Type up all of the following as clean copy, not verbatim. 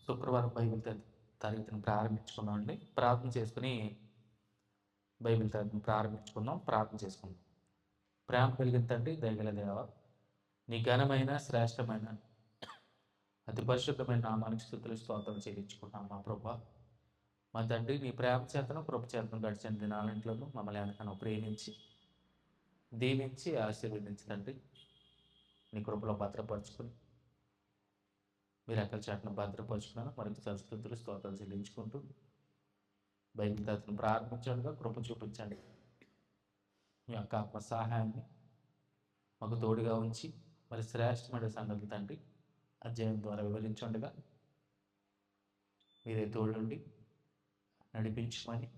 శుక్రవారం బైబిల్ తరగతిని ప్రారంభించుకుందామండి. ప్రార్థన చేసుకుని బైబిల్ తరగతిని ప్రారంభించుకుందాం. ప్రార్థన చేసుకుందాం. ప్రేమ కలిగిన తండ్రి, దయగల దేవ, నీ ఘనమైన శ్రేష్టమైన అతి పరిశుద్ధమైన నామానికి స్తుతులు స్తోత్రం చెల్లించుకుంటాం మా ప్రభా. మా తండ్రి, నీ ప్రేమ చేతను కృప చేతను గడిచిన దినాలంట్లోనూ మమ్మల్ని ఎంతగానో ప్రేమించి దీవించి ఆశీర్వదించి తండ్రి నీ కృపలో భద్రపరుచుకుని మీరు ఎక్కడ చాటును భద్రపరుచుకున్నాను మరింత సంస్కృతులు స్తోత్రాలు చెల్లించుకుంటూ బైబిల్ తరగతిని ప్రారంభించండిగా కృప చూపించండి. మీ యొక్క ఆత్మ సహాయాన్ని మాకు తోడుగా ఉంచి మరి శ్రేష్టమైన సంగతులు తండ్రి అధ్యాయం ద్వారా వివరించండిగా మీరే తోడుండి నడిపించమని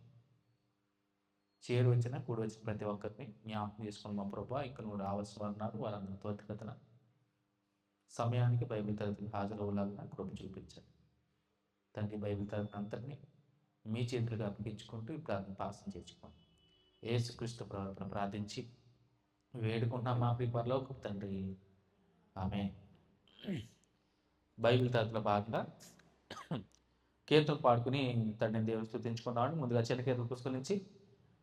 చేరు వచ్చిన కూడి వచ్చిన ప్రతి ఒక్కరిని జ్ఞాపకం చేసుకుని మా ప్రభా ఇంకా నువ్వు రావాల్సిన వారు వారందరూ త్వరితగతిన సమయానికి బైబిల్ తరగతికి హాజరవ్వలాగా కృప చూపించండి తండ్రి. బైబిల్ తరగతి అంతటిని మీ చేతులుగా అప్పగించుకుంటూ ఈ ప్రార్థన పాసం చేసుకోండి. యేసుక్రీస్తు ప్రవర్తన ప్రార్థించి వేడుకుంటున్నాం మా పరలోకపు తండ్రి, ఆమేన్. బైబిల్ తరగతిలో భాగంగా కీర్తనలు పాడుకుని తండ్రిని దేవుని స్తుతించుకుందామని ముందుగా చిన్న కీర్తన పుస్తకం నుంచి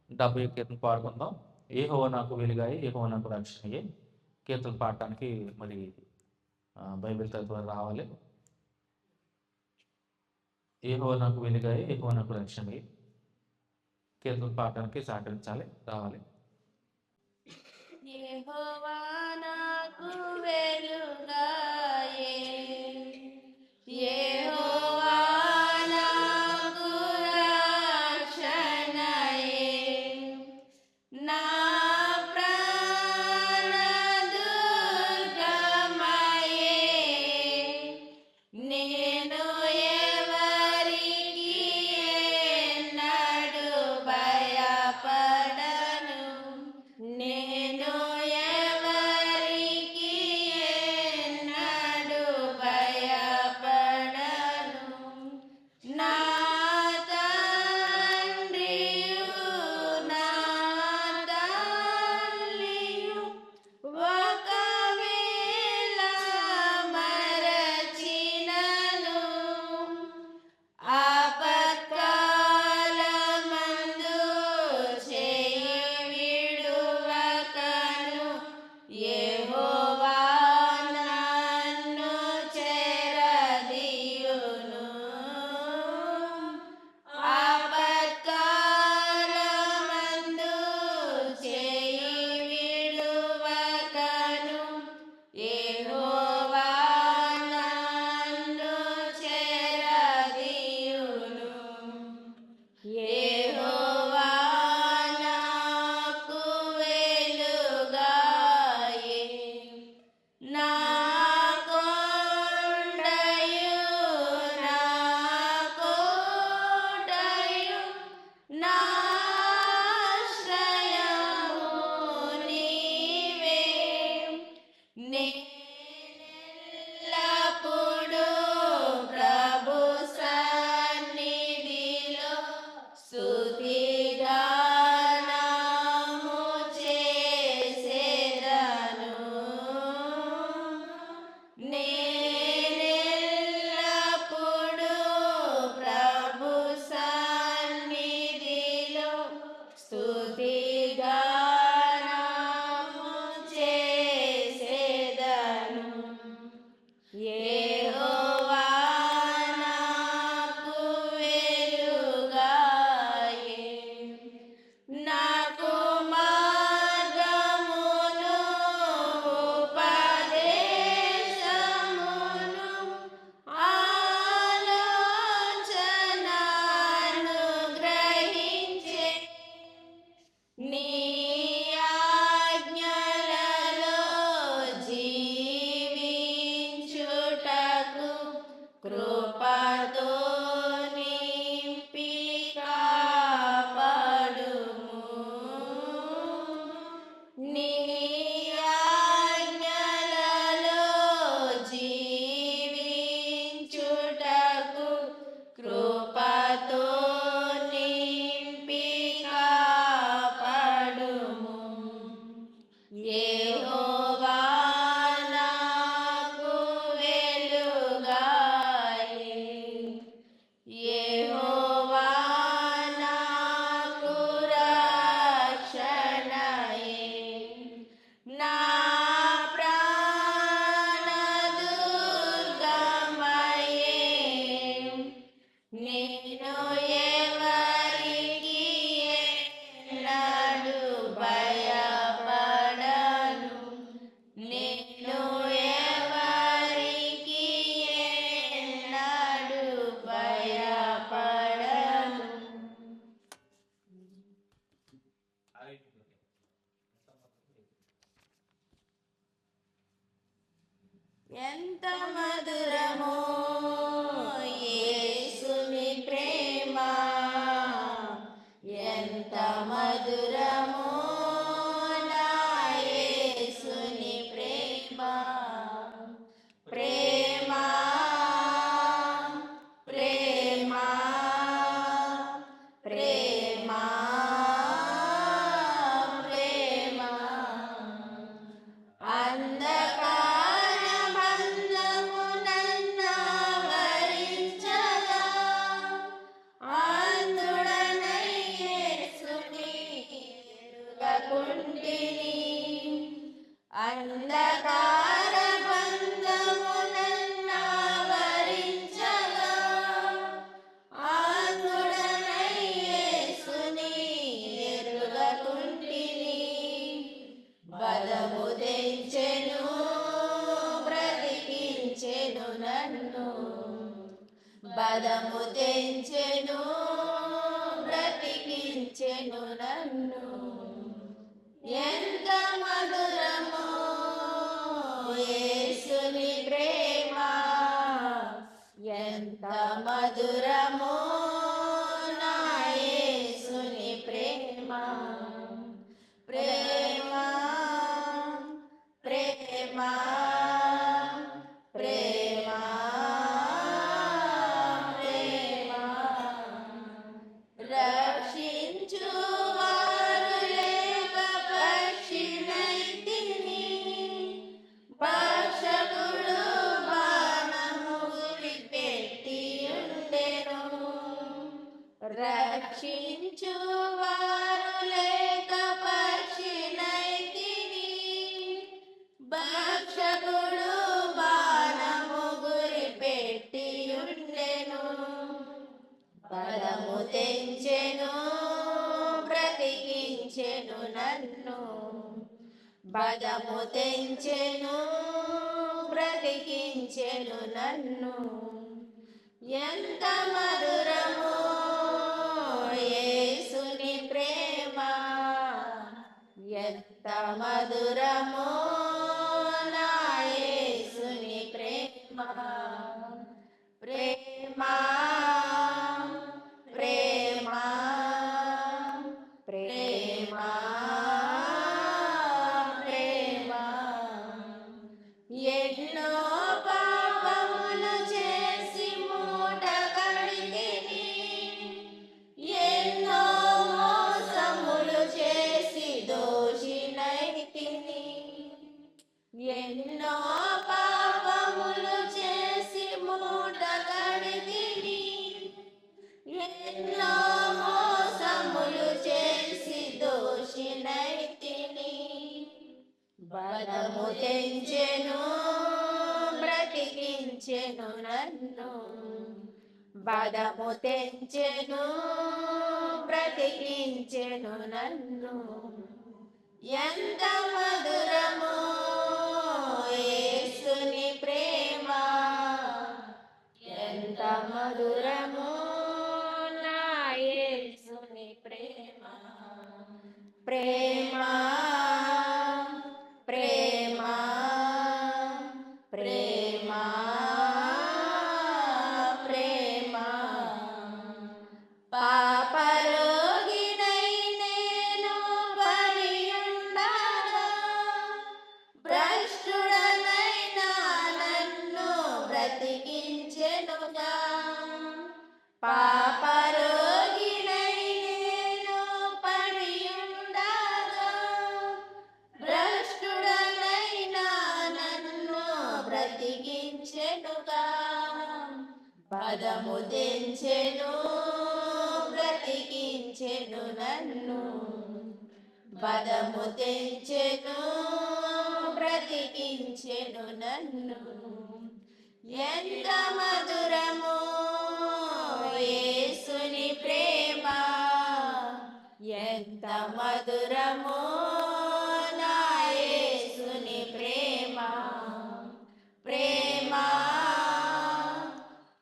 70 కీర్తన పాడుకుందాం. యెహోవా నాకు వెలుగాయే, యెహోవా నాకు రక్షణయే. కీర్తనలు పాడటానికి మరి బైబిల్ తరగతి వారు రావాలి. యెహోవా నాకు వెలుగాయే, యెహోవా నాకు రక్షణయే. కీర్తనలు పాడటానికి సహకరించాలి, రావాలి. యెహోవా నాకు వెలుగాయే, యెహోవా నాకు రక్షణయే. నా ప్రాణ దుర్గమయే, నేను ఎవరికి ఎన్నడూ భయపడను. నేను ఎవరికి ఎన్నడూ భయపడను. నా తండ్రియు నా తల్లియు ఒకవేళ మరచినను, ఆపత్కాలమందు చేయి విడువకను. యెహోవా నన్ను చేరదీయును. ఆపత్కాలమందు చేయి విడువకను. యెహోవా నన్ను చేరదీయును. యెహోవా నాకు వెలుగాయే, నా కొండయు నా కోటయు నా ఆశ్రయము నీవే. నేనెల్లప్పుడూ ప్రభు సన్నిధిలో స్తుతిగానము చేసేదను. నేనెల్లప్పుడూ ప్రభు సన్నిధిలో స్తుతిగానము చేసేదను. యెహోవా నాకు వెలుగాయే, నాకు మార్గమును ఉపదేశమును ఆలోచనను గ్రహించే. నీ ఆజ్ఞలలో జీవించుటకు కృపతో నింపి కాపాడుము. నీ ఆజ్ఞలలో జీవించుటకు కృపతో నింపి కాపాడుము. యెహోవా నాకు వెలుగాయే, ఎంత మధురమో యేసుని ప్రేమ, ఎంత మధురమో నా యేసుని ప్రేమ. ప్రేమ ప్రేమ ప్రేమ ప్రేమ అంధకార బంధమునన్నావరించగా ఆంధ్రుడనై యేసుని ఎరుగకుంటిని. అంధకార బంధమునన్నావరించగా ఆంధ్రుడనై యేసుని ఎరుగకుంటిని. బలము తెంచెను బ్రతికించెను నన్ను, బలము తెంచెను బ్రతికించెను నన్ను. ఎంత మధురమో యేసుని ప్రేమ, ఎంత మధురమో నా యేసుని ప్రేమ. ప్రేమ ప్రేమ ప్రేమ ప్రేమ రక్షించువారు లేక పక్షినైతిని, భక్షకుడు బాణము గురిపెట్టియుండెను. రక్షించువారు లేక పక్షినైతిని, భక్షకుడు బాణము గురిపెట్టియుండెను. బలము తెంచెను బ్రతికించెను నన్ను, బలము తెంచెను బ్రతికించెను నన్ను. ఎంత మధురమో యేసుని ప్రేమ, ఎంత మధురమో నా యేసుని ప్రేమ. ప్రేమ ప్రేమ ప్రేమ ప్రేమ ఎన్నో పాపములు చేసి మూట కడితిని, ఎన్నో మోసములు చేసి దోషినైతిని. ఎన్నో పాపములు చేసి మూట కడితిని, ఎన్నో మోసములు చేసి దోషినైతిని. బలము తెంచెను బ్రతికించెను నన్ను, బలము తెంచెను బ్రతికించెను నన్ను. ఎంత మధురమో యేసుని ప్రేమ, ఎంత మధురమో నా యేసుని ప్రేమ. ప్రేమ ప్రేమ ప్రేమ ప్రేమ పాపరోగినై నేను పడియుండగా, భ్రష్టుడనైనా నన్ను బ్రతికించెనుగా. పాపరోగినై నేను పడియుండగా, భ్రష్టుడనైనా నన్ను బ్రతికించెనుగా. పదము తెంచెను బ్రతికించెను నన్ను, పదము తెంచెను బ్రతికించెను నన్ను. ఎంత మధురమో యేసుని ప్రేమ, ఎంత మధురమో నా యేసుని ప్రేమ. ప్రేమ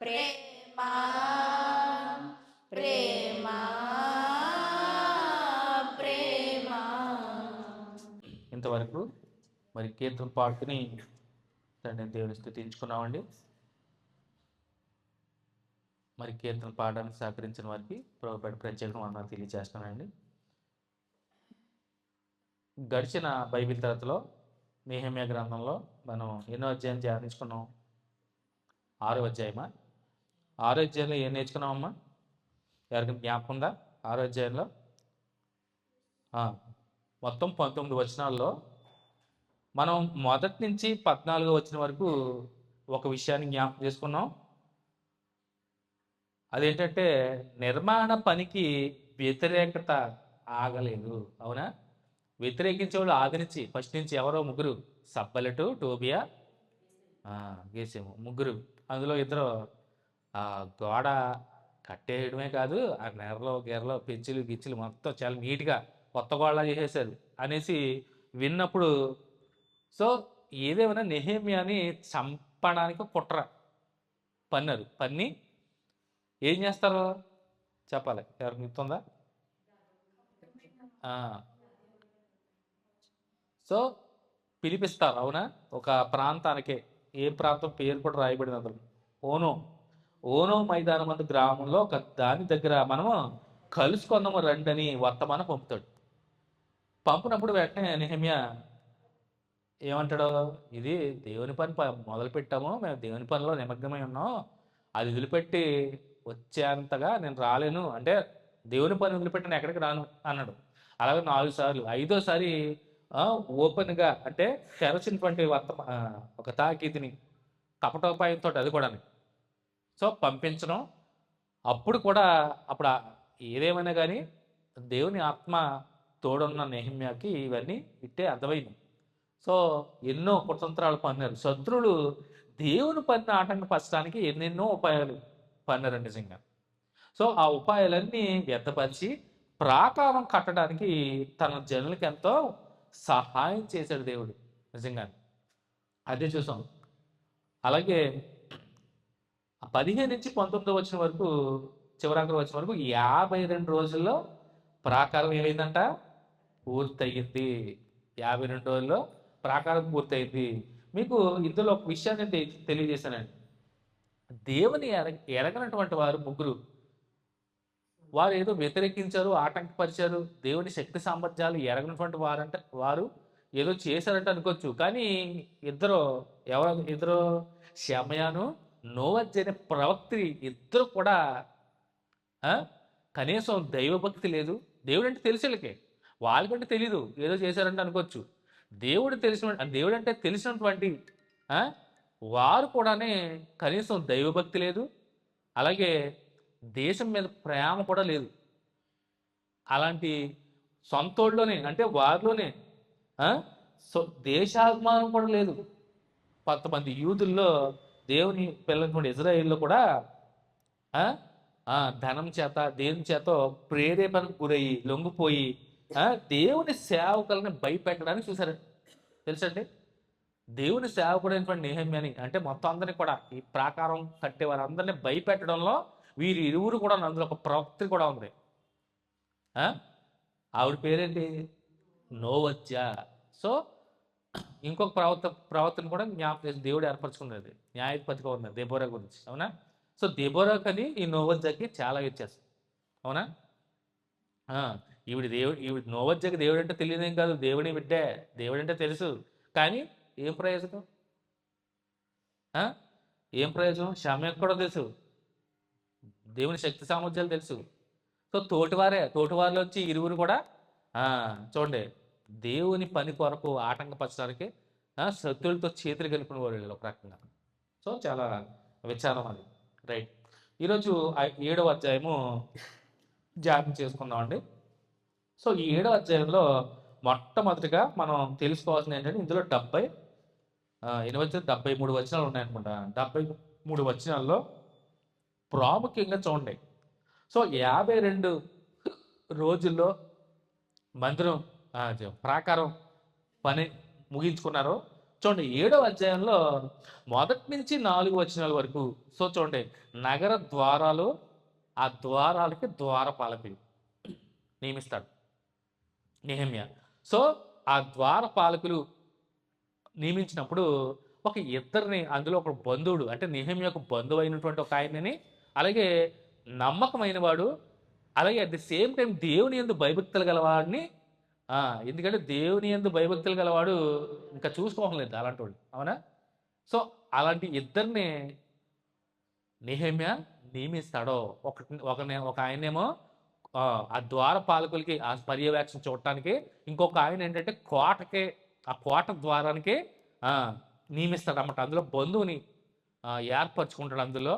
ప్రేమ ప్రేమ ప్రేమ. ఇంతవరకు మరి కీర్తన పాడుకుని తండ్రి దేవుని స్తుతించుకున్నామండి. మరి కీర్తన పాడడానికి సహకరించిన వారికి ప్రభుపేట ప్రత్యేకంగా వందనాలు తెలియజేస్తున్నానండి. గడిచిన బైబిల్ తరగతిలో నెహెమ్యా గ్రంథంలో మనం ఎన్నో అధ్యాయం ధ్యానించుకున్నాం? 6వ అధ్యాయమా? 6వ అధ్యాయంలో ఏం నేర్చుకున్నామమ్మా? ఎవరికైనా జ్ఞాపకం ఉందా? 6వ అధ్యాయంలో మొత్తం 19 వచనాల్లో మనం మొదటి నుంచి 14వ వచనం వరకు ఒక విషయాన్ని జ్ఞాపకం చేసుకున్నాం. అదేంటంటే నిర్మాణ పనికి వ్యతిరేకత ఆగలేదు. అవునా? వ్యతిరేకించే వాళ్ళు ఆదరించి ఫస్ట్ నుంచి ఎవరో ముగ్గురు, సబ్బలెటు, టోబియా, గేసేము, ముగ్గురు. అందులో ఇద్దరు గోడ కట్టేయడమే కాదు, ఆ నెరలో గెరలో పెంచులు గిచ్చులు మొత్తం చాలా నీట్గా కొత్త గోడలా చేసేసారు అనేసి విన్నప్పుడు, సో ఏదేమైనా నెహెమ్యాని చంపడానికి కుట్ర పన్నారు. పన్ని ఏం చేస్తారు చెప్పాలి, ఎవరికి గుర్తుందా? సో పిలిపిస్తారు. అవునా? ఒక ప్రాంతానికే, ఏ ప్రాంతం పేరు కూడా రాయబడింది అందులో, ఓనో మైదానం అందు గ్రామంలో ఒక దాని దగ్గర మనము కలుసుకుందాము రండి అని వర్తమానం పంపుతాడు. పంపినప్పుడు వెంటనే నెహెమ్యా ఏమంటాడు? ఇది దేవుని పని మొదలు పెట్టాము, మేము దేవుని పనిలో నిమగ్నమై ఉన్నాం, అది వదిలిపెట్టి వచ్చేంతగా నేను రాలేను, అంటే దేవుని పని వదిలిపెట్టి నేను ఎక్కడికి రాను అన్నాడు. అలాగే 4 సార్లు. 5వసారి ఓపెన్గా, అంటే తెరచినటువంటి ఒక తాకీతిని కపటోపాయంతో, అది కూడా సో పంపించడం. అప్పుడు కూడా అప్పుడు ఏదేమైనా కానీ దేవుని ఆత్మ తోడున్న నెహెమ్యాకి ఇవన్నీ ఇట్టే అర్థమైంది. సో ఎన్నో కుతంత్రాలు పన్నారు. శత్రువులు దేవుని పనిని ఆటంకపరచడానికి ఎన్నెన్నో ఉపాయాలు పన్నారు నిజంగా. సో ఆ ఉపాయాలన్నీ వ్యర్థపరిచి ప్రాకారం కట్టడానికి తన జనులకి ఎంతో సహాయం చేశాడు దేవుడు నిజంగా. అదే చూసాం. అలాగే 15 నుంచి 19 వచ్చిన వరకు, చివరాఖరు వచ్చిన వరకు 52 రోజుల్లో ప్రాకారం ఏమైందంట? పూర్తయింది. 52 రోజుల్లో ప్రాకారం పూర్తయింది. మీకు ఇందులో ఒక విషయాన్ని తెలియజేశానండి. దేవుని ఎరగనటువంటి వారు ముగ్గురు, వారు ఏదో వ్యతిరేకించారు, ఆటంకపరిచారు, దేవుని శక్తి సామర్థ్యాలు ఎరగనటువంటి వారు ఏదో చేశారంటే అనుకోవచ్చు. కానీ ఇద్దరు షమయాను, నోవజ్జి అనే ప్రవక్త, ఇద్దరు కూడా కనీసం దైవభక్తి లేదు. దేవుడు అంటే తెలిసేళ్ళకే, వాళ్ళకంటే తెలీదు, ఏదో చేశారంటే అనుకోవచ్చు. దేవుడు అంటే తెలిసినటువంటి వారు కూడానే కనీసం దైవభక్తి లేదు, అలాగే దేశం మీద ప్రేమ కూడా లేదు. అలాంటి సొంతోళ్ళలోనే, అంటే వారిలోనే దేశాభిమానం కూడా లేదు. కొంతమంది యూదుల్లో, దేవుని పిల్లలటువంటి ఇజ్రాయిల్లో కూడా ధనం చేత, దేవుని చేత ప్రేరేపణకు గురయ్యి లొంగిపోయి దేవుని సేవకులను భయపెట్టడానికి చూశారు. తెలుసండి? దేవుని సేవకుడైనటువంటి నెహెమ్యాని, అంటే మొత్తం అందరినీ కూడా, ఈ ప్రాకారం కట్టే వారందరినీ భయపెట్టడంలో వీరి ఇరువురు కూడా, అందులో ఒక ప్రవక్త కూడా ఉంది. ఆవిడ పేరేంటి? నోవజ్జా. సో ఇంకొక ప్రవక్తను కూడా జ్ఞాపకం చేసి దేవుడు ఏర్పరచుకున్నది, న్యాయాధిపతిగా ఉన్నది, దెబోరా గురించి. అవునా? సో దెబోరాకని ఈ నోవజ్జాకి చాలా వ్యత్యాసం. అవునా? ఈవిడ నోవజ్జాకి దేవుడు అంటే తెలియదేం కాదు, దేవుని బిడ్డే, దేవుడు అంటే తెలుసు. కానీ ఏం ప్రయోజనం? ఏం ప్రయోజనం? షమ్యకు కూడా తెలుసు, దేవుని శక్తి సామర్థ్యాలు తెలుసు. సో తోటివారిలో వచ్చి ఇరువురు కూడా చూడండి, దేవుని పని కొరకు ఆటంకపరచడానికి శత్రువులతో చేతులు కలిపిన వాళ్ళు ఒక రకంగా. సో చాలా విచారం అది. రైట్. ఈరోజు 7వ అధ్యాయము ధ్యానం చేసుకుందామండి. సో ఈ 7వ అధ్యాయంలో మొట్టమొదటిగా మనం తెలుసుకోవాల్సింది ఏంటంటే, ఇందులో 73 వచనాలు ఉన్నాయనుకుంటా. 73 వచనాల్లో ప్రాముఖ్యంగా చూడండి. సో 52 రోజుల్లో మందిరం ప్రాకారం పని ముగించుకున్నారు. చూడండి 7వ అధ్యాయంలో మొదటి నుంచి 4 వచనాల వరకు. సో చూడండి, నగర ద్వారాలు, ఆ ద్వారాలకి ద్వారపాలకులు నియమిస్తాడు నెహెమ్యా. సో ఆ ద్వారపాలకులు నియమించినప్పుడు ఒక ఇద్దరిని, అందులో ఒక బంధువుడు అంటే నెహెమ్యా యొక్క బంధువు అయినటువంటి ఒక ఆయనని, అలాగే నమ్మకమైన వాడు, అలాగే అట్ ది సేమ్ టైం దేవుని యందు భయభక్తులు గలవాడిని. ఆ! ఎందుకంటే దేవుని యందు భయభక్తులు గలవాడు ఇంకా చూసుకోవట్లేదు అలాంటోడు. అవునా? సో, అలాంటి ఇద్దరిని నెహెమ్యా నియమిస్తాడు. ఒక ఆయనేమో ఆ ద్వారపాలకులకి ఆ పర్యవేక్షణ చూడటానికి, ఇంకొక ఆయన ఏంటంటే కోటకి, ఆ కోట ద్వారానికి ఆ! నియమిస్తాడన్నమాట. అందులో బంధువుని ఏర్పరచుకుంటాడు అందులో.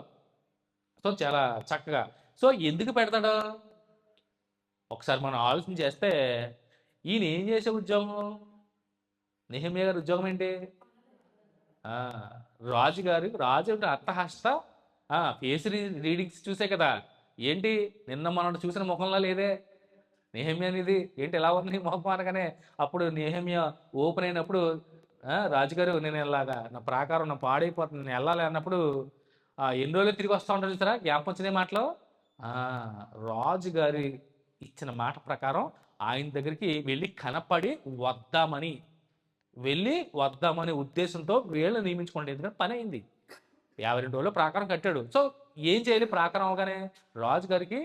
సో, చాలా చక్కగా. సో, ఎందుకు పెడతాడు? ఒకసారి మనం ఆలోచన చేస్తే, ఈయన ఏం చేసే ఉద్యోగం? నెహెమ్యా గారి ఉద్యోగం ఏంటి? ఆ! రాజు అట్టహస్త ఫేస్ రీడింగ్స్ చూసే కదా! ఏంటి నిన్న మొన్నటి చూసిన ముఖంలా లేదే నెహెమ్యానిది. ఏంటి ఇలా ఉంది మొహం అనగానే, అప్పుడు నెహెమ్యా ఓపెన్ అయినప్పుడు, రాజుగారు నేను ఇలాగా నా ప్రాకారం నా పాడైపోతుంది నేను వెళ్ళాలి అన్నప్పుడు, ఎన్ని రోజులు తిరిగి వస్తా ఉంటారు చూసారా జ్ఞాపకం వచ్చిన మాటలో. ఆ! రాజుగారి ఇచ్చిన మాట ప్రకారం ఆయన దగ్గరికి వెళ్ళి వద్దామనే ఉద్దేశంతో వీళ్ళని నియమించుకోండి. ఎందుకంటే పని అయింది. 52 రోజుల్లో ప్రాకారం కట్టాడు. సో, ఏం చేయాలి ప్రాకారం అవగానే? రాజుగారికి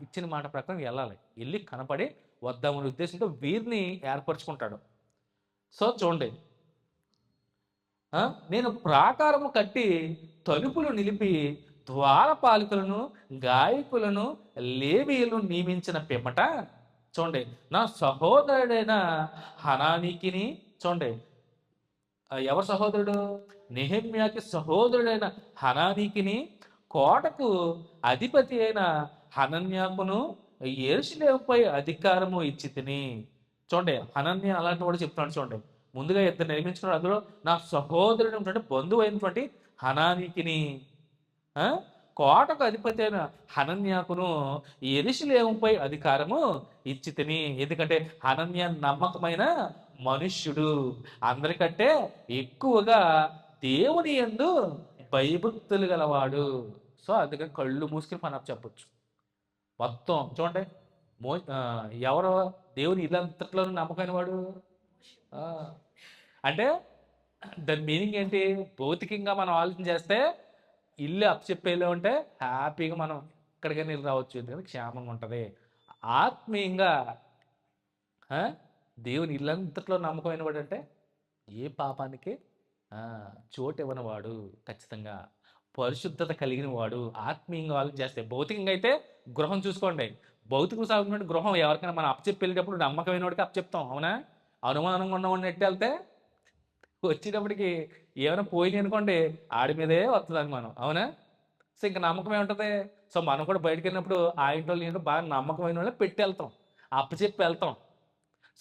ఇచ్చిన మాట ప్రకారం వెళ్ళాలి. వెళ్ళి కనపడి వద్దామనే ఉద్దేశంతో వీరిని ఏర్పరచుకుంటాడు. సో, చూడండి. నేను ప్రాకారము కట్టి తలుపులు నిలిపి ద్వారపాలకులను, గాయకులను, లేవీయులను నియమించిన పిమ్మట, చూడండి, నా సహోదరుడైన హనానీకిని, చూడండి, ఎవరు సహోదరుడు? నెహెమ్యాకి సహోదరుడైన హనానీకిని, కోటకు అధిపతి అయిన హనన్యాకును యెరూషలేముపై అధికారము ఇచ్చి తిని. చూడండి, హనన్యా అలాంటి వాడు చెప్తున్నాడు. చూడండి, ముందుగా ఇద్దరు నిర్మించుకున్నాడు. అందులో నా సహోదరుడు బంధువు అయినటువంటి హనానీకిని, కోటకు అధిపతి అయిన హనన్యాకును యెరూషలేముపై అధికారము ఇచ్చి తిని. ఎందుకంటే హనన్యా నమ్మకమైన మనుష్యుడు, అందరికంటే ఎక్కువగా దేవుని యందు భయభక్తులు గలవాడు. సో, అందుకని కళ్ళు మూసుకుని పని చెప్పొచ్చు మొత్తం. చూడండి, ఎవరు దేవుని ఇల్లంతట్లోనూ నమ్మకమైన వాడు? అంటే దాని మీనింగ్ ఏంటి? భౌతికంగా మనం ఆలోచన చేస్తే ఇల్లు అప్పచెప్పేలో ఉంటే హ్యాపీగా మనం ఎక్కడికైనా వెళ్ళి రావచ్చు, ఎందుకంటే క్షేమంగా ఉంటుంది. ఆత్మీయంగా దేవుని ఇల్లంతట్లో నమ్మకమైన వాడు అంటే ఏ పాపానికి చోటు ఇవ్వని వాడు, ఖచ్చితంగా పరిశుద్ధత కలిగిన వాడు. ఆత్మీయంగా ఆలోచన చేస్తే, భౌతికంగా అయితే గృహం చూసుకోండి. భౌతిక సాగుతున్న గృహం ఎవరికైనా మనం అప్పచెప్పి వెళ్ళేటప్పుడు నమ్మకమైన వాడికి అప్పచెప్తాం. అవునా? అనుమానంగా ఉన్నవాడిని ఎట్టి వెళ్తే వచ్చేటప్పటికి ఏమైనా పోయింది అనుకోండి, ఆడి మీదే వస్తుంది మనం. అవునా? సో, ఇంకా నమ్మకం ఏముంటుంది? సో, మనం కూడా బయటకు వెళ్ళినప్పుడు ఆ ఇంట్లో ఏంటో బాగా నమ్మకమైన వాళ్ళే పెట్టి వెళ్తాం, అప్పచెప్పి వెళ్తాం.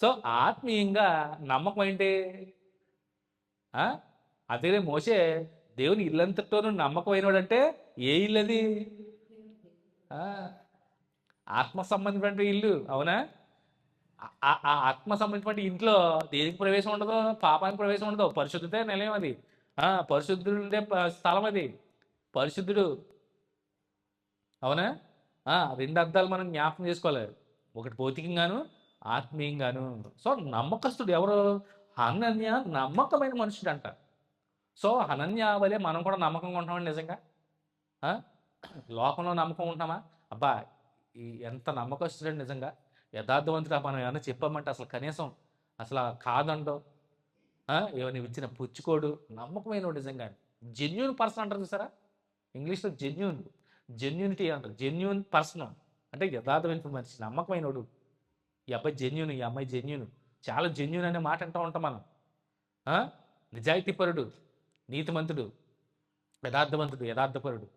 సో, ఆత్మీయంగా నమ్మకం ఏంటి? అదే మోషే దేవుని ఇల్లంతటోనూ నమ్మకమైనవాడు అంటే ఏ ఇల్లు అది? ఆత్మ సంబంధించిన ఇల్లు. అవునా? ఆ ఆత్మ సంబంధించిన ఇంట్లో దేనికి ప్రవేశం ఉండదు? పాపానికి ప్రవేశం ఉండదు. పరిశుద్ధతే నిలయం అది. పరిశుద్ధుడు ఉండే స్థలం అది, పరిశుద్ధుడు. అవునా? రెండు అర్థాలు మనం జ్ఞాపకం చేసుకోవాలి, ఒకటి భౌతికంగాను, ఆత్మీయంగాను. సో, నమ్మకస్తుడు ఎవరు? హనన్యా నమ్మకమైన మనుషుడు అంట. సో, హనన్యా వలె మనం కూడా నమ్మకంగా ఉంటామండి నిజంగా. లోకంలో నమ్మకం ఉంటామా? అబ్బా ఎంత నమ్మకస్తుడండి నిజంగా, యథార్థవంతుడా, మనం ఏమైనా చెప్పామంటే అసలు కనీసం అసలు కాదండవు, ఏమైనా ఇచ్చిన పుచ్చుకోడు, నమ్మకమైన నిజంగా. జెన్యూన్ పర్సన్ అంటారు చూసారా, ఇంగ్లీష్లో జెన్యూనిటీ అంటారు. జెన్యూన్ పర్సన్ అంటే యథార్థమైన మనిషి, నమ్మకమైనడు. ఈ అబ్బాయి జెన్యూన్, ఈ అమ్మాయి జెన్యూన్, చాలా జెన్యూన్ అనే మాట అంటూ ఉంటాం మనం. నిజాయితీపరుడు, నీతిమంతుడు, యథార్థపరుడు.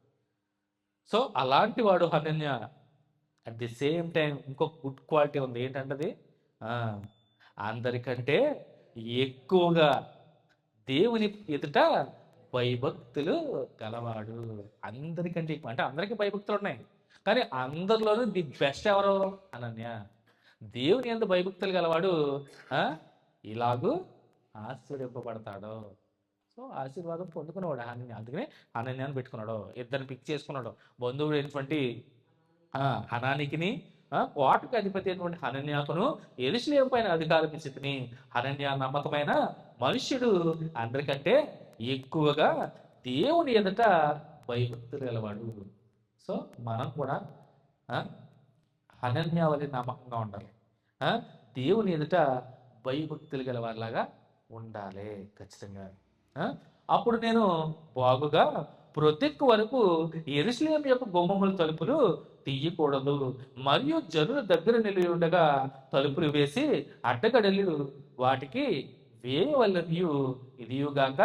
సో, అలాంటి వాడు హనన్యా. అట్ ది సేమ్ టైం ఇంకొక గుడ్ క్వాలిటీ ఉంది. ఏంటంటే అందరికంటే ఎక్కువగా దేవుని ఎదుట భయభక్తులు గలవాడు. అందరికంటే ఎక్కువ అంటే అందరికీ భయభక్తులు ఉన్నాయి, కానీ అందరిలోనూ ది బెస్ట్ ఎవరు? హనన్య. దేవుని యందు భయభక్తులు గలవాడు ఇలాగూ ఆశీర్వదింపబడతాడు. సో, ఆశీర్వాదం పొందుకున్నాడు హనన్య. అందుకనే హనన్యాన్ని పెట్టుకున్నాడు. ఇద్దరిని పిక్ చేసుకున్నాడు. బంధువుడు అయినటువంటి హనానికిని, కోటకు అధిపతి అయినటువంటి హనన్యాకును యెరూషలేము పైన అధికారం ఇచ్చితిని. హనన్యా నమ్మకమైన మనుష్యుడు, అందరికంటే ఎక్కువగా దేవుని ఎదుట భయభక్తులు గలవాడు. సో మనం కూడా ఆ, అనన్యావలి నమ్మకంగా ఉండాలి. ఆ, దేవుని ఎదుట భయభక్తులు గలవారిలాగా ఉండాలి ఖచ్చితంగా. ఆ, అప్పుడు నేను బాగుగా ప్రొద్దెక్కు వరకు యెరూషలేము యొక్క గుమ్మముల తలుపులు తీయకూడదు, మరియు జనుల దగ్గర నిలిచి ఉండగా తలుపులు వేసి అడ్డగడలు వాటికి వేయవలనియు. ఇదియుగాక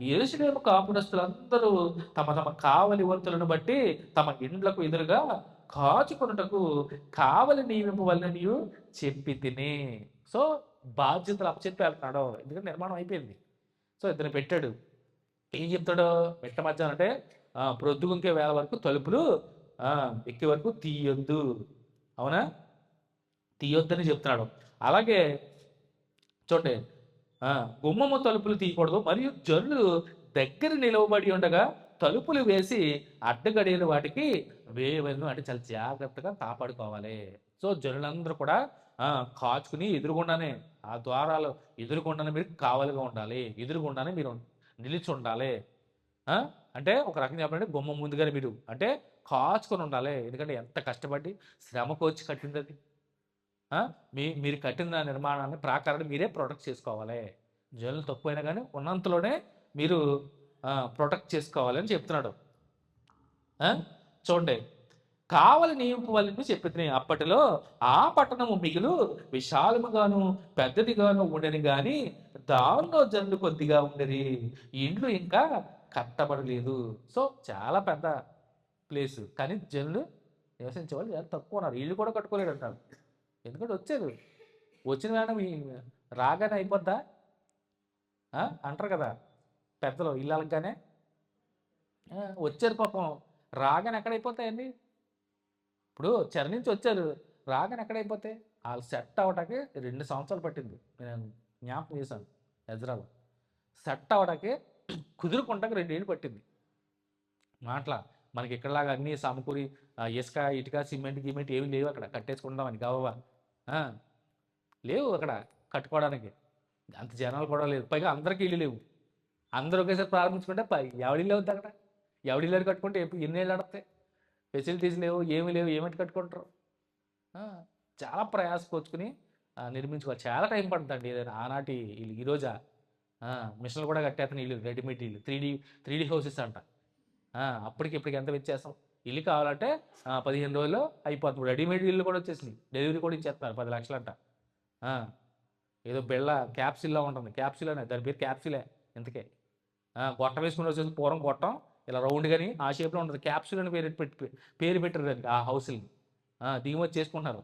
యెరూషలేము కాపురస్తులందరూ తమ తమ కావలి వంతులను బట్టి తమ ఇండ్లకు ఎదురుగా కాచుకొనుటకు కావలి నియమింపవలనియు చెప్పి తిని. సో బాధ్యతలు అప్పచెప్పి వెళ్తున్నాడు, ఎందుకంటే నిర్మాణం అయిపోయింది. సో ఇతను పెట్టాడు. ఏం చెప్తాడు మిట్ట మధ్యాహ్నం అంటే ప్రొద్దుగుంకే వేళ వరకు తలుపులు ఎక్కే వరకు తీయొద్దు. అవునా, తీయొద్దని చెప్తున్నాడు. అలాగే చూడండి, గుమ్మము తలుపులు తీయకూడదు, మరియు జనులు దగ్గర నిలవబడి ఉండగా తలుపులు వేసి అడ్డగడియలు వాటికి వేయవలను. అంటే చాలా జాగ్రత్తగా కాపాడుకోవాలి. సో జనులందరూ కూడా కాచుకుని ఎదురుగుండానే, ఆ ద్వారాలు ఎదురుగుండానే మీరు కావలిగా ఉండాలి, ఎదురుగుండానే మీరు నిలిచి ఉండాలి. అంటే ఒక రకంగా చెప్పాలంటే గుమ్మం ముందుగానే మీరు అంటే కాచుకొని ఉండాలి. ఎందుకంటే ఎంత కష్టపడి శ్రమకు వచ్చి కట్టింది అది. మీరు కట్టిన నిర్మాణాన్ని ప్రాకారాన్ని మీరే ప్రొటెక్ట్ చేసుకోవాలి. జనులు తక్కువైనా కానీ ఉన్నంతలోనే మీరు ప్రొటెక్ట్ చేసుకోవాలి అని చెప్తున్నాడు. చూడండి, కావలి నియమింపవలని చెప్పి అప్పటిలో ఆ పట్టణము మిగులు విశాలముగాను పెద్దదిగాను ఉండని గాని దానిలో జనులు కొద్దిగా ఉండేది, ఇండ్లు ఇంకా కట్టబడలేదు. సో చాలా పెద్ద ప్లేస్, కానీ జనులు నివసించే వాళ్ళు చాలా తక్కువ ఉన్నారు. ఇల్లు కూడా కట్టుకోలేడు అంటారు. ఎందుకంటే వచ్చారు, వచ్చిన వేళ రాగానే అయిపోద్దా అంటారు కదా పెద్దలు. ఇల్లు అలగ్గానే వచ్చారు పాపం, రాగానే ఎక్కడైపోతాయండి. ఇప్పుడు చెర నుంచి వచ్చారు, రాగానే ఎక్కడైపోతాయి. వాళ్ళు సెట్ అవ్వటానికి 2 సంవత్సరాలు పట్టింది. నేను జ్ఞాపకం చేశాను ఎజ్రాలో. సెట్ అవ్వడానికి కుదురుకుంటాకి 2 ఏళ్ళు పట్టింది. మాటల మనకి ఇక్కడలాగా అన్నీ సమకూరి ఇసుక ఇటుక సిమెంట్ గిమెంట్ ఏమి లేవు అక్కడ కట్టేసుకుంటామని గవ్వ లేవు అక్కడ కట్టుకోవడానికి. అంత జనాలు కూడా లేదు, పైగా అందరికీ ఇల్లు లేవు. అందరూ ఒకేసారి ప్రారంభించుకుంటే ఎవడిల్లు అవుతుంది అక్కడ, ఎవడిల్లు కట్టుకుంటే ఎన్ని ఏళ్ళు నడుస్తాయి. ఫెసిలిటీస్ లేవు, ఏమీ లేవు, ఏమిటి కట్టుకుంటారు. చాలా ప్రయాసకొచ్చుకుని నిర్మించుకోవాలి. చాలా టైం పడుతుందండి. ఏదైనా ఆనాటి ఇల్లు ఈరోజా మిషన్లు కూడా కట్టేస్తాను ఇల్లు, రెడీమేడ్ ఇల్లు 3D హౌసెస్ అంట. అప్పటికి ఇప్పటికి ఎంత వచ్చేస్తాం. ఇల్లు కావాలంటే 15 రోజుల్లో అయిపోతుంది. రెడీమేడ్ ఇల్లు కూడా వచ్చేసింది, డెలివరీ కూడా ఇచ్చేస్తున్నారు 10 లక్షలు అంట. ఏదో బిళ్ళ క్యాప్సిల్లా ఉంటుంది, క్యాప్సిల్ అనే దాని పేరు క్యాప్సిలే. ఇంతకే గొట్టం వేసుకుని వచ్చేసి పూర్వం గొట్టం ఇలా రౌండ్ కానీ ఆ షేప్లో ఉంటుంది. క్యాప్సిల్ అని పేరు పెట్టారు దానికి ఆ హౌస్ని. దిగుమతి చేసుకుంటున్నారు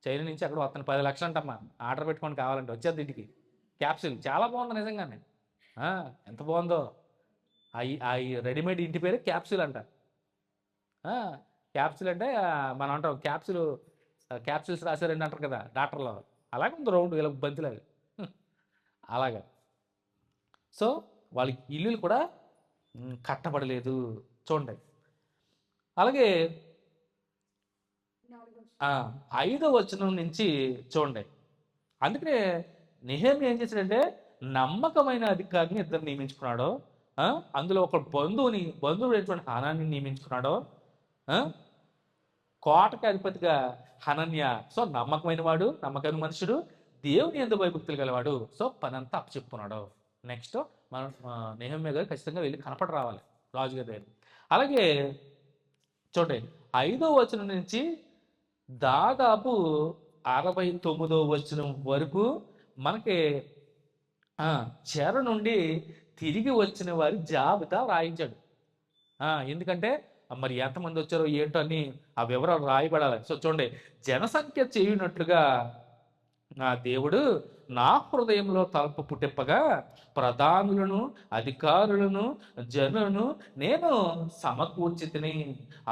చైనా నుంచి. అక్కడ వస్తాను 10 లక్షలు అంటమ్మా, ఆర్డర్ పెట్టుకొని కావాలంటే వచ్చేది ఇంటికి. క్యాప్సిల్ చాలా బాగుంది నిజంగానే, ఎంత బాగుందో. ఆ రెడీమేడ్ ఇంటి పేరు క్యాప్సిల్ అంట. క్యాప్సిల్ అంటే మనం అంటాం క్యాప్సిల్స్ రాశారండి అంటారు కదా డాక్టర్లో. అలాగే ఉంది రౌండ్ ఇలా బంతిలాగా అలాగా. సో వాళ్ళకి ఇల్లులు కూడా కట్టబడలేదు చూడండి. అలాగే 5వ వచనం నుంచి చూడండి. అందుకనే నెహెమ్యా ఏం చేశాడంటే నమ్మకమైన అధికారిని ఇద్దరు నియమించుకున్నాడు. అందులో ఒక బంధువుడైనటువంటి హనాన్ని నియమించుకున్నాడు. కోటకి అధిపతిగా హనన్య. సో నమ్మకమైన వాడు, నమ్మకమైన మనుషుడు, దేవుని యందు భయభక్తులు గలవాడు. సో పని అంతా అప్పచెప్పుకున్నాడు. నెక్స్ట్ మనం నెహెమ్యా గారు ఖచ్చితంగా వెళ్ళి కనపడి రావాలి రాజుగారి దగ్గర. అలాగే చూడండి 5వ వచనం నుంచి దాదాపు 69వ వచనం వరకు మనకి చెర నుండి తిరిగి వచ్చిన వారి జాబితా రాయించాడు. ఎందుకంటే మరి ఎంతమంది వచ్చారో ఏంటో అని ఆ వివరాలు రాయబడాలి. సో చూడండి, జనసంఖ్య చేయునట్లుగా నా దేవుడు నా హృదయంలో తలపు పుట్టింపగా ప్రధానులను అధికారులను జనులను నేను సమకూర్చి తిని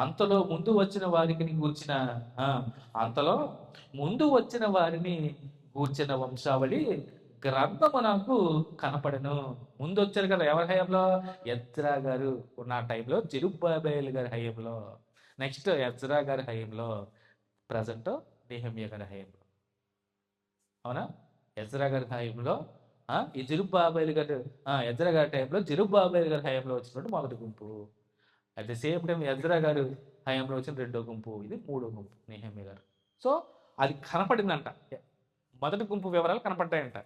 అంతలో ముందు వచ్చిన వారిని గూర్చిన వంశావళి గ్రంథము నాకు కనపడను. ముందు వచ్చారు కదా ఎవరి హయాంలో? ఎజ్రా గారు ఉన్న టైంలో, జెరుబ్బాబెల్ గారి హయాంలో, నెక్స్ట్ ఎజ్రా గారి హయాంలో, ప్రజెంట్ నెహెమ్యా గారి హయాంలో. అవునా? ఎజ్రా గారి హయాంలో ఈ జెరుబ్బాబెలు గారు ఎజ్రా గారి టైంలో జెరుబ్బాబెలు గారి హయాంలో వచ్చినట్టు మొదటి గుంపు. At the same time Ezra గారు హయాంలో వచ్చిన రెండో గుంపు, ఇది మూడో గుంపు నెహెమ్యా గారు. సో అది కనపడిందంట, మొదటి గుంపు వివరాలు కనపడ్డాయంట.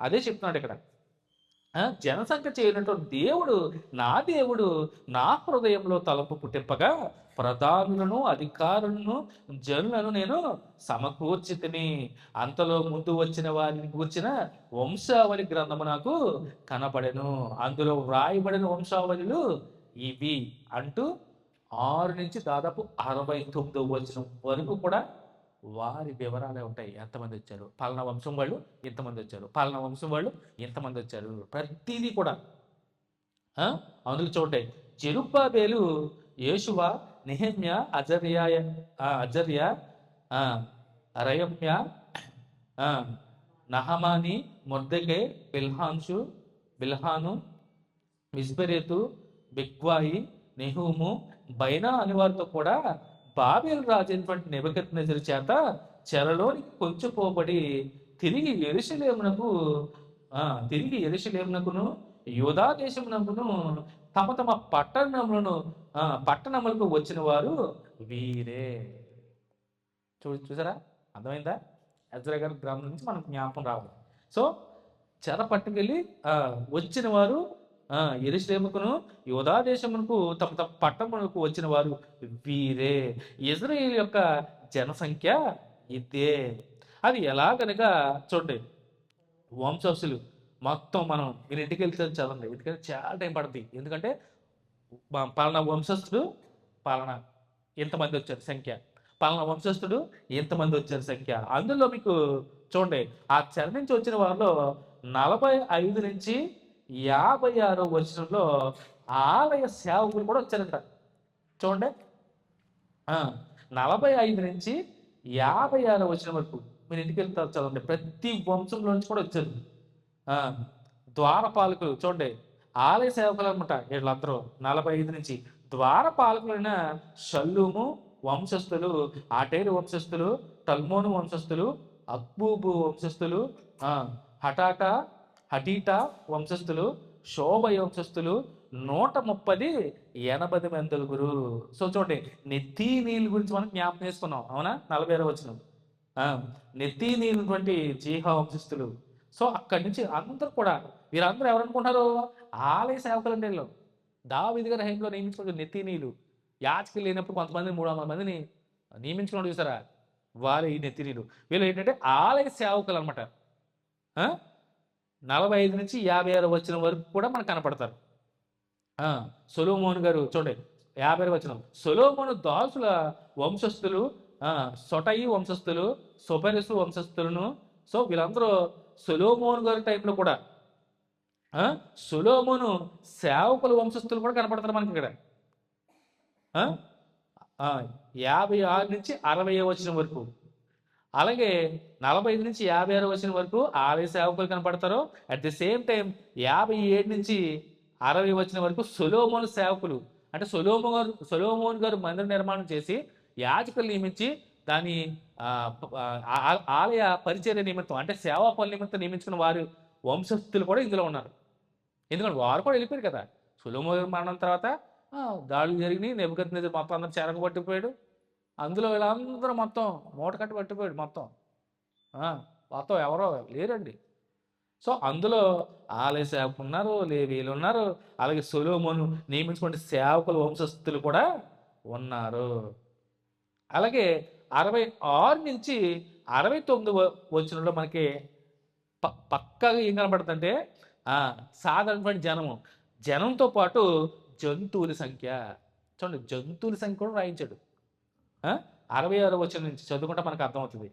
అదే చెప్తున్నాడు ఇక్కడ. జనసంఖ్య చేయనటువంటి దేవుడు నా హృదయంలో తలపు పుట్టింపగా ప్రధానులను అధికారులను జనులను నేను సమకూర్చితిని. అంతలో ముందు వచ్చిన వారిని కూర్చిన వంశావళి గ్రంథము నాకు కనపడెను. అందులో వ్రాయబడిన వంశావళులు ఇవి అంటూ 6 నుంచి దాదాపు 69 వచనం వరకు కూడా వారి వివరాలే ఉంటాయి. ఎంతమంది వచ్చారు, పాలనా వంశం వాళ్ళు ఎంతమంది వచ్చారు, పాలనా వంశం వాళ్ళు ఎంతమంది వచ్చారు, ప్రతిదీ కూడా. అందులో చూడండి, జెరుబ్బాబెలు, యేషువ, నెహెమ్యా, అజర్యా, రయమ్య, నహమాని, మొర్దెకై, బిల్హాను, మిస్బెరెతు, బిగ్వాయి, నెహూము, బైనా అని వారితో కూడా బాబేలు రాజు అయినటువంటి నెబుకద్నెజరు చేత చెరలోనికి కొంచెపోబడి తిరిగి యెరూషలేమునకును యూదా దేశమునకును తమ తమ పట్టణములకు వచ్చిన వారు వీరే. చూసారా, అర్థమైందా? ఎజ్రా గారి గ్రంథం నుంచి మనకు జ్ఞాపకం రావాలి. సో చెర పట్టుకెళ్ళి వచ్చిన వారు యెరూషలేముకును యూదా దేశమునకు తమ తమ పట్టణములకు వచ్చిన వారు వీరే. ఇజ్రాయేల్ యొక్క జనసంఖ్య ఇదే. అది ఎలా కనుక చూడండి, వంశస్థులు మొత్తం మనం మీరు ఇంటికి వెళ్తే చదవండి, ఎందుకంటే చాలా టైం పడుతుంది. ఎందుకంటే పాలనా వంశస్థుడు ఎంతమంది వచ్చారు సంఖ్య, పాలనా వంశస్థుడు ఎంతమంది వచ్చారు సంఖ్య. అందులో మీకు చూడండి, ఆ చెర నుంచి వచ్చిన వారిలో 45 నుంచి 56 వచనంలో ఆలయ సేవకులు కూడా వచ్చారంట. చూడండి, 45 నుంచి 56 వచనం వరకు మీరు ఇంటికి వెళ్తారు చదవండి, ప్రతి వంశంలో నుంచి కూడా వచ్చారు. ద్వారపాలకులు చూడండి, ఆలయ సేవకులు అనమాట వీళ్ళందరూ. 45 నుంచి ద్వారపాలకులైన షల్లూము వంశస్థులు, ఆటేరు వంశస్థులు, టల్మోను వంశస్థులు, అక్బూబు వంశస్థులు, హటీటా వంశస్థులు, శోభ వంశస్థులు, 130 80 మందులుగురు. సో చూడండి, నెత్తి నీళ్ళ గురించి మనం జ్ఞాపకం చేసుకున్నాం, అవునా? 46 వచనం. నెత్తి నీళ్ళటువంటి జీహా వంశస్థులు. సో అక్కడి నుంచి అందరూ కూడా, వీరందరూ ఎవరనుకుంటారు? ఆలయ సేవకులు అంటే వీళ్ళు. దావీదు గారి హయాంలో నియమించుకున్న నెత్తి నీళ్ళు. యాజకులు లేనప్పుడు కొంతమంది 300 మందిని నియమించుకున్నాడు, చూసారా? వారు ఈ నెత్తి నీళ్ళు. వీళ్ళు ఏంటంటే ఆలయ సేవకులు అనమాట. 45 నుంచి 56 వచనం వరకు కూడా మనకు కనపడతారు. సొలొమోను గారు చూడండి, 50 వచనం. సొలొమోను దాసుల వంశస్థులు, సొటయి వంశస్థులు, సొపెరెసు వంశస్థులను. సో వీళ్ళందరూ సొలొమోను గారి టైంలో కూడా సొలొమోను సేవకుల వంశస్థులు కూడా కనపడతారు మనకి ఇక్కడ. 56 నుంచి 60 వచనం వరకు. అలాగే 45 నుంచి 56 వచనం వరకు ఆలయ సేవకులు కనపడతారు. అట్ ది సేమ్ టైం 57 నుంచి 60 వచనం వరకు సొలొమోను సేవకులు, అంటే సొలొమోను గారు మందిర నిర్మాణం చేసి యాజకులు నియమించి దాని ఆలయ పరిచర్య నిమిత్తం, అంటే సేవా పనుల నిమిత్తం నియమించుకున్న వారు వంశస్థులు కూడా ఇందులో ఉన్నారు. ఎందుకంటే వారు కూడా వెళ్ళిపోయారు కదా. సొలొమోను మరణం తర్వాత దాడులు జరిగినాయి, నెబుకద్నెజరు మొత్తం అందరూ చెరకు పట్టిపోయాడు. అందులో వీళ్ళందరూ మొత్తం మూట కట్టి పట్టిపోయాడు మొత్తం ఎవరో లేరండి. సో అందులో ఆలయ సేవకులు ఉన్నారు, లేవీలు ఉన్నారు, అలాగే సొలొమోను నియమించుకునే సేవకుల వంశస్థులు కూడా ఉన్నారు. అలాగే 66 నుంచి 69 వచనంలో మనకి పక్కగా ఏం కనబడుతుందంటే సాధారణమైన జనంతో పాటు జంతువుల సంఖ్య. చూడండి, జంతువుల సంఖ్య కూడా రాయించాడు. 66 వచనం నుంచి చదువుకుంటే మనకు అర్థమవుతుంది.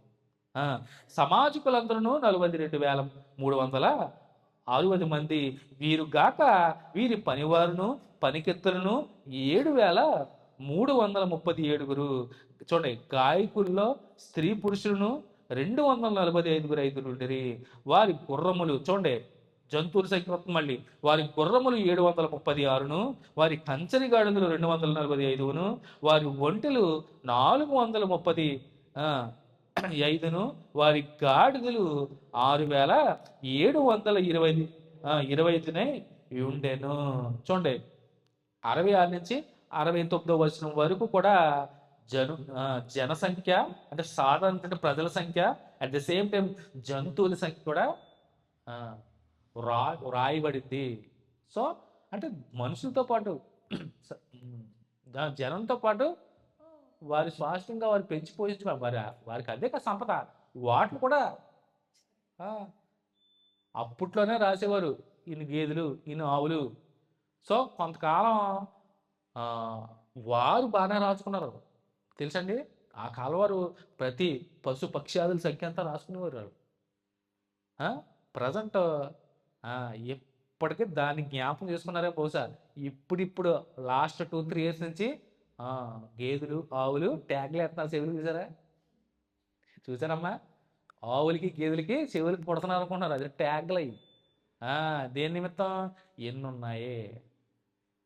సమాజకులందరూ 42,360 మంది, వీరు గాక వీరి పనివారును పనికెత్తులను 7,337. చూడండి, గాయకుల్లో స్త్రీ పురుషులను 245 ఐదుగురు. వారి గుర్రములు చూడండి, జంతువుల సంఖ్య మళ్ళీ వారి గుర్రములు 736, వారి కంచరి గాడులు 245, వారి ఒంటెలు 430, ఐదును వారి గాడిదలు 6720 ఉండెను. చూడండి 66 నుంచి 69 వచనం వరకు కూడా జనసంఖ్య అంటే సాధారణ ప్రజల సంఖ్య, అట్ ద సేమ్ టైం జంతువుల సంఖ్య కూడా ఆ, రాయబడింది. సో అంటే మనుషులతో పాటు జనంతో పాటు వారి స్వాస్థ్యంగా వారు పెంచి పోషించుకోవాలి. వారికి అదే కదా సంపద. వాటిని కూడా ఆ, అప్పట్లోనే రాసేవారు, ఇన్ని గేదెలు ఇన్ని ఆవులు. సో కొంతకాలం ఆ, వారు బాగానే రాసుకున్నారు తెలుసండి. ఆ కాలం వారు ప్రతి పశు పక్షాదుల సంఖ్య అంతా రాసుకునేవారు వాళ్ళు. ప్రజెంట్ ఎప్పటికీ దాన్ని జ్ఞాపకం చేసుకున్నారే బహుశా. ఇప్పుడు లాస్ట్ 2-3 ఇయర్స్ నుంచి గేదెలు ఆవులు ట్యాగ్లు వేస్తున్నారు చెవులు. చూసారమ్మా, ఆవులకి గేదెలకి చెవులకి పుడుతున్నారు అనుకుంటున్నారు, అది ట్యాగ్లు అయ్యి. దేని నిమిత్తం? ఎన్ని ఉన్నాయి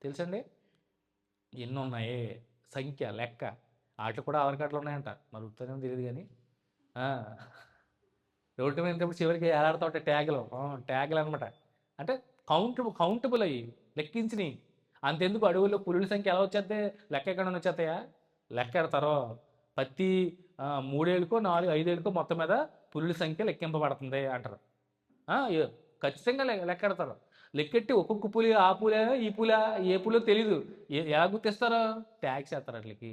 తెలుసండి, ఎన్ని ఉన్నాయి సంఖ్య లెక్క. వాటికి కూడా ఆధార్ కార్డులు ఉన్నాయంట, మరి ఉత్తరం తెలియదు కానీ రోడ్డు మీద చివరికి ఏలాడుతూ ఉంటాయి ట్యాగ్లు అనమాట. అంటే కౌంటబుల్ అయ్యి లెక్కించినవి. అంతెందుకు, అడవుల్లో పులుల సంఖ్య ఎలా వచ్చేస్తే లెక్క ఎక్కడ వచ్చేస్తాయా? లెక్క ఎడతారో ప్రతి 3 ఏళ్ళకో 4-5 ఏళ్ళకో మొత్తం మీద పులుల సంఖ్య లెక్కింపబడుతుంది అంటారు. ఖచ్చితంగా లెక్క ఎడతారు. లెక్కెట్టి ఒక్కొక్క పులి ఆ పులి ఈ పులి ఏ పులో తెలీదు, ఎలా గుర్తిస్తారో? ట్యాగ్స్ వేస్తారు వాటికి,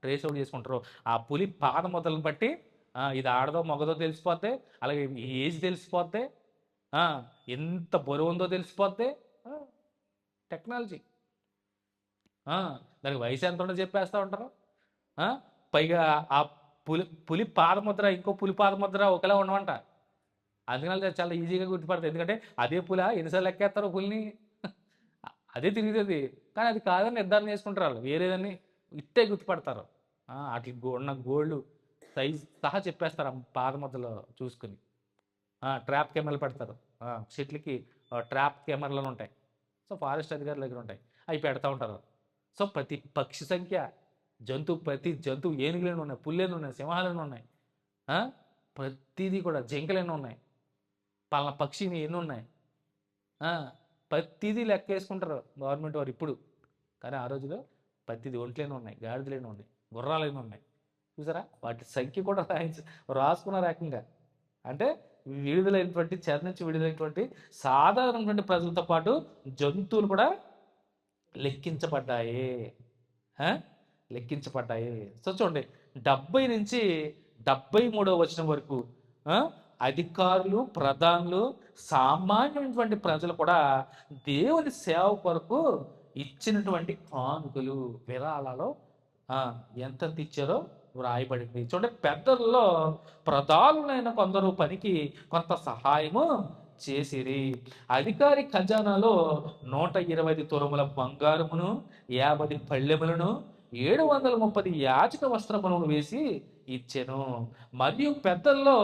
ట్రేస్ అవుట్ చేసుకుంటారు. ఆ పులి పాద మొదలను బట్టి ఇది ఆడదో మగదో తెలిసిపోతే, అలాగే ఏజ్ తెలిసిపోతే, ఎంత బరువు ఉందో తెలిసిపోతే. టెక్నాలజీ. దానికి వయసు ఎంత ఉందో చెప్పేస్తూ ఉంటారు. పైగా ఆ పులి పాదముద్ర ఇంకో పులి పాదముద్ర ఒకలా ఉండవంట. అందుకని చాలా ఈజీగా గుర్తుపడతాయి. ఎందుకంటే అదే పులి ఎన్నిసార్లు ఎక్కేస్తారో పులిని, అదే తిరుగుతుంది. కానీ అది కాదని నిర్ధారణ చేసుకుంటారు వాళ్ళు, వేరేదాన్ని ఇట్టే గుర్తుపడతారు. వాటికి ఉన్న గోల్డ్ సైజ్ సహా చెప్పేస్తారు పాదముద్రలో చూసుకుని. ట్రాప్ కెమెరాలు పెడతారు, చెట్లకి ట్రాప్ కెమెరాలు ఉంటాయి. సో ఫారెస్ట్ అధికారుల దగ్గర ఉంటాయి, అవి పెడతా ఉంటారు. సో ప్రతి పక్షి సంఖ్య, ప్రతి జంతువు, ఏనుగులేని ఉన్నాయి, పుల్లేని ఉన్నాయి, సింహాలను ఉన్నాయి, ప్రతిదీ కూడా జింకలేని ఉన్నాయి, పలానా పక్షిని ఎన్ని ఉన్నాయి, ప్రతిదీ లెక్క వేసుకుంటారు గవర్నమెంట్ వారు ఇప్పుడు. కానీ ఆ రోజులో ప్రతిదీ ఒంట్లేని ఉన్నాయి, గాడిదలేని ఉన్నాయి, గుర్రాలేని ఉన్నాయి. చూసారా, వాటి సంఖ్య కూడా రాసుకున్న రకంగా. అంటే విడుదలైనటువంటి చెర నుంచి విడుదలైనటువంటి సాధారణమైనటువంటి ప్రజలతో పాటు జంతువులు కూడా లెక్కించబడ్డాయి. సో చూడండి 70 నుంచి 73వ వచనం వరకు అధికారులు, ప్రధానులు, సామాన్యమైనటువంటి ప్రజలు కూడా దేవుని సేవ కొరకు ఇచ్చినటువంటి కానుకలు, విరాళాలు ఎంతెంత ఇచ్చారో వ్రాయబడింది. చూడండి, పెద్దల్లో ప్రధానులైన కొందరు పనికి కొంత సహాయము చేసిరి. అధికారి ఖజానాలో 120 తులముల బంగారమును, 50 పళ్ళెములను, 730 యాచక వస్త్రములను వేసి ఇచ్చెను. మరియు పెద్దల్లో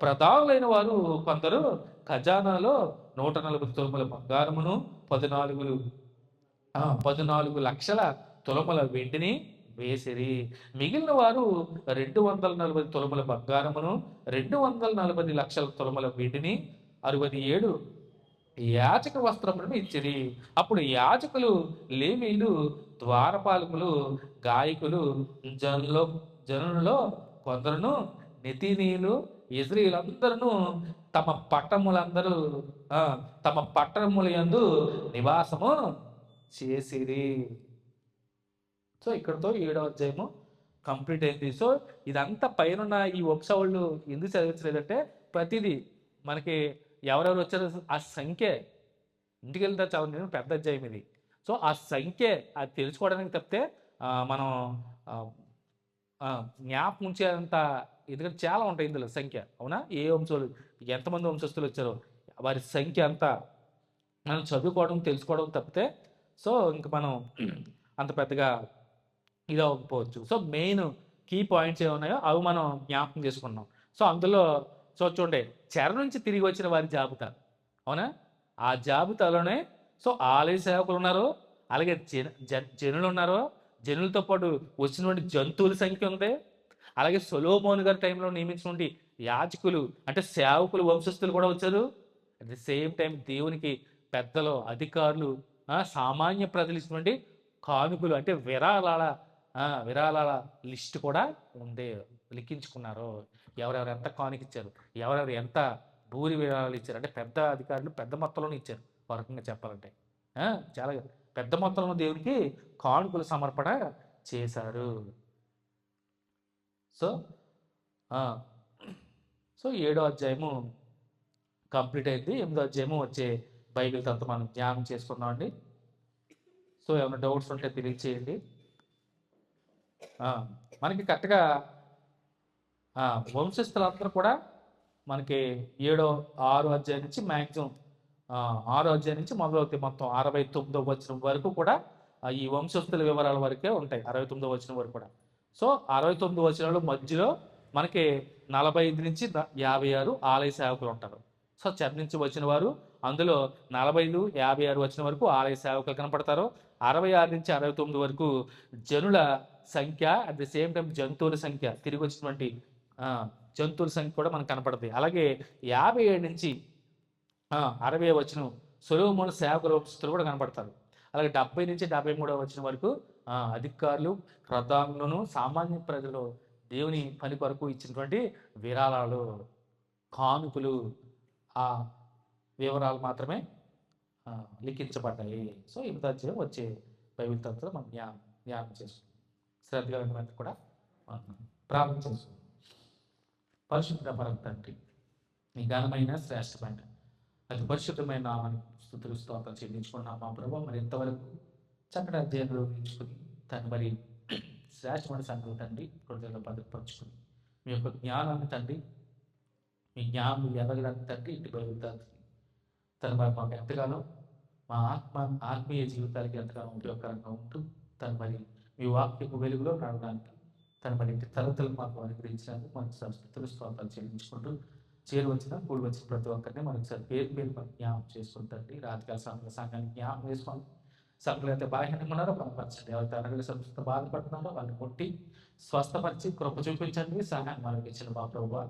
ప్రధానులైన వారు కొందరు ఖజానాలో 140 తులముల బంగారమును, 14 లక్షల తులముల వెండిని వేసిరి. మిగిలిన వారు 240 తులముల బంగారమును, 240 లక్షల తులముల వెండిని, 67 యాచక వస్త్రములను ఇచ్చిరి. అప్పుడు యాజకులు, లేవీయులు, ద్వారపాలకులు, గాయకులు, జనులలో కొందరును, నెతీనీయులు, ఇజ్రాయేలీయులందరూ తమ పట్టణములందు నివాసము చేసిరి. సో ఇక్కడతో 7వ అధ్యాయము కంప్లీట్ అయింది. సో ఇదంతా పైన ఈ వంశావళులు ఎందుకు చదివించలేదంటే, ప్రతిదీ మనకి ఎవరెవరు వచ్చారో ఆ సంఖ్య ఇంటికి వెళ్తే చదవండి, పెద్ద అధ్యాయం ఇది. సో ఆ సంఖ్య అది తెలుసుకోవడానికి తప్పితే మనం జ్ఞాపకం ఉంచేంత, ఎందుకంటే చాలా ఉంటాయి ఇందులో సంఖ్య. అవునా, ఏ వంశాలు ఎంతమంది వంశస్థులు వచ్చారో వారి సంఖ్య అంతా మనం చదువుకోవడం తెలుసుకోవడం తప్పితే సో ఇంక మనం అంత పెద్దగా ఇది అవ్వకపోవచ్చు. సో మెయిన్ కీ పాయింట్స్ ఏమున్నాయో అవి మనం జ్ఞాపకం చేసుకున్నాం. సో అందులో చూడండి, చెర నుంచి తిరిగి వచ్చిన వారి జాబితా. అవునా, ఆ జాబితాలోనే సో ఆలయ సేవకులు ఉన్నారు, అలాగే జనులు ఉన్నారు, జనులతో పాటు వచ్చినటువంటి జంతువుల సంఖ్య ఉంది, అలాగే సొలొమోను గారి టైంలో నియమించినటువంటి యాజకులు అంటే సేవకులు వంశస్థులు కూడా వచ్చారు. అట్ ది సేమ్ టైం దేవునికి పెద్దలు అధికారులు సామాన్య ప్రజలు ఇచ్చినటువంటి కానుకలు అంటే విరాళాల లిస్ట్ కూడా ఉంది. లిఖించుకున్నారు ఎవరెవరు ఎంత కానుక ఇచ్చారు, ఎవరెవరు ఎంత భూరి విరాళాలు ఇచ్చారు. అంటే పెద్ద అధికారులు పెద్ద మొత్తంలోనే ఇచ్చారు. ఒక రకంగా చెప్పాలంటే చాలా పెద్ద మొత్తంలో దేవునికి కానుకలు సమర్పణ చేశారు. సో సో 7వ అధ్యాయము కంప్లీట్ అయింది. 8వ అధ్యాయము వచ్చే బైబిల్ అంతా మనం ధ్యానం చేసుకుందాం అండి. సో ఏమైనా డౌట్స్ ఉంటే తెలియచేయండి. మనకి కరెక్ట్గా వంశస్థులందరూ కూడా మనకి 6వ అధ్యాయం నుంచి మ్యాక్సిమం 6వ అధ్యాయం నుంచి మొదలవుతాయి. మొత్తం 69వ వచనం వరకు కూడా ఈ వంశస్థుల వివరాల వరకే ఉంటాయి. 69వ వచనం వరకు కూడా. సో 69 వచనాలు మధ్యలో మనకి 45 నుంచి 56 ఆలయ సేవకులు ఉంటారు. సో చెర నుంచి వచ్చిన వారు అందులో 45, 56 వచ్చిన వరకు ఆలయ సేవకులు కనపడతారు. 66 నుంచి 69 వరకు జనుల సంఖ్య, అట్ ది సేమ్ టైం జంతువుల సంఖ్య, తిరిగి వచ్చినటువంటి జంతువుల సంఖ్య కూడా మనకు కనపడుతుంది. అలాగే 57 నుంచి 60 వచ్చిన సొలొమోను సేవకుల వంశస్థులు కూడా కనపడతారు. అలాగే 70 నుంచి 73 వచ్చిన వరకు అధికారులు, ప్రధానులను, సామాన్య ప్రజలు దేవుని పని కొరకు ఇచ్చినటువంటి విరాళాలు, కానుకలు, ఆ వివరాలు మాత్రమే లిఖించబడ్డాయి. సో ఈ మధ్య వచ్చే బైబిల్ తత్వం మనం ధ్యానం చేసుకుంటాం. శ్రద్ధగా వినమంతా కూడా ప్రారంభం చేసుకుంటాం. పరిశుద్ధ పరమ తండ్రి, నీ ఘనమైన శ్రేష్టమైన అతి పరిశుద్ధమైన నామాన్ని స్తుతులు స్తోత్రం చెల్లించుకున్నాం మా ప్రభావ. మరి ఇంతవరకు చక్కటి అధ్యయనంలో నేర్చుకుని తను మరి శ్రేష్టమైన సంగతి తండ్రి హృదయంలో భద్రపరుచుకుని మీ యొక్క జ్ఞానాన్ని తండ్రి, మీ జ్ఞానం ఎదగడానికి తండ్రి ఇంటి బయలుతారు తను మరి మాకు ఎంతగానో మా ఆత్మీయ జీవితాలకి ఎంతగానో ఉపయోగకరంగా ఉంటూ తను మరి మీ వాక్యపు వెలుగులో నడవడానికి తను మరి ఇంటి తరగతులు మాకు అనుగ్రహించినందుకు మనకు సంస్కృతులు స్తోత్రాలు చెల్లించుకుంటూ వచ్చిన కూడి వచ్చిన ప్రతి ఒక్కరిని మనకు సార్ పేరు మనకు జ్ఞాపం చేసుకుంటుంది. రాజకీయ సంఘాన్ని జ్ఞాపం చేసుకోండి. సంఘులు అయితే బాహ్యంగా ఉన్నారో బలపరచండి. ఎవరైతే అనగా సంస్థ బాధపడుతున్నారో వాళ్ళని కొట్టి స్వస్థపరిచి కృప చూపించండి. సహాయం మనకి ఇచ్చిన మా ప్రభావ.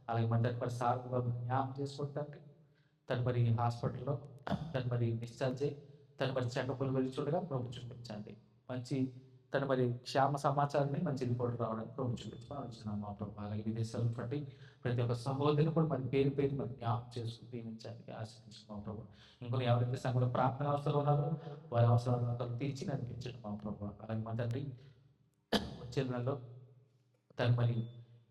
అలాగే మన మరి సార్లు జ్ఞాపం చేసుకుంటుంది. తను మరి హాస్పిటల్లో తను మరి డిశ్చార్జ్ అయ్యి తను మరి చెకప్లు వెళ్ళి చూడగా కృప చూపించండి. మంచి తను మరి క్షేమ సమాచారాన్ని మంచి రిపోర్ట్ రావడానికి ప్రభు చూపించుకొని వచ్చినాం మా ప్రభు. అలాగే విదేశాలను బట్టి ప్రతి ఒక్క సహోదరుని కూడా మరి పేరు మరి జ్ఞాపకం చేసుకుని దీవించడానికి ఆశించిన మా ప్రభు. ఇంకొక ఎవరైతే సంఘంలో ప్రార్థన అవసరం ఉన్నారో వారి అవసరాలను తీర్చి నడిపించండి మా ప్రభు. అలాగే మా తండ్రి వచ్చే నెలలో తను మరి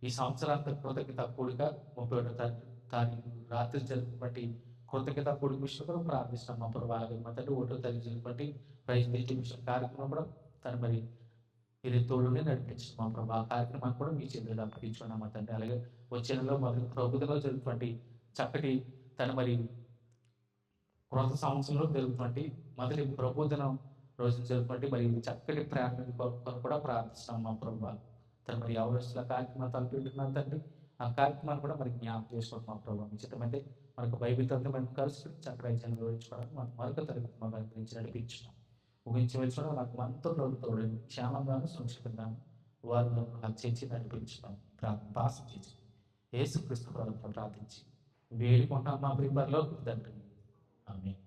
ఈ సంవత్సరాంత కృతజ్ఞత కూడిక 31వ తారీఖు రాత్రి జరుగుబట్టి కృతజ్ఞత కూడిక విషయం కూడా ప్రార్థిస్తాం మా ప్రభు. అలాగే మా తండ్రి 1వ తారీఖు జరుగుబట్టి ప్రైజ్ డిస్ట్రిబ్యూషన్ కార్యక్రమం కూడా తను మరి మీరు తోడునే నడిపించండి మా ప్రభు. ఆ కార్యక్రమాన్ని కూడా మీ చేతులు అప్పగించుకున్నాం మా తండ్రి. అలాగే వచ్చే నెలలో మొదటి ప్రభుత్వంలో జరుగుతున్నటువంటి చక్కటి తను మరి క్రొత్త సంవత్సరంలో జరుగుతున్నటువంటి మొదటి ప్రభుత్వం రోజు జరుగుతున్నటువంటి మరి చక్కటి ప్రారంభం కూడా ప్రార్థిస్తున్నాం మా ప్రభు. తను మరి అవసర కార్యక్రమాలు తలపెట్టుకున్నాను తండ్రి. ఆ కార్యక్రమాన్ని కూడా మరి జ్ఞాపకం చేసుకుంటాం మా ప్రభు. నిశ్చితమైతే మనకు బైబిల్ తండ్రి మనం కలుసుకుని చక్కటి వివరించుకోవడానికి మనం మరొక తరగతి మనం గురించి నడిపించున్నాం. ముగించి వెళ్ళి నాకు మనతో తోడండి, క్షేమంగాను సురక్షితంగాను వారిని చేసి నడిపించున్నాం. పాస్ చేసి యేసుక్రీస్తు ప్రార్థించి వేడుకుంటాం మా ప్రిపర్లో తండ్రి. ఆమేన్.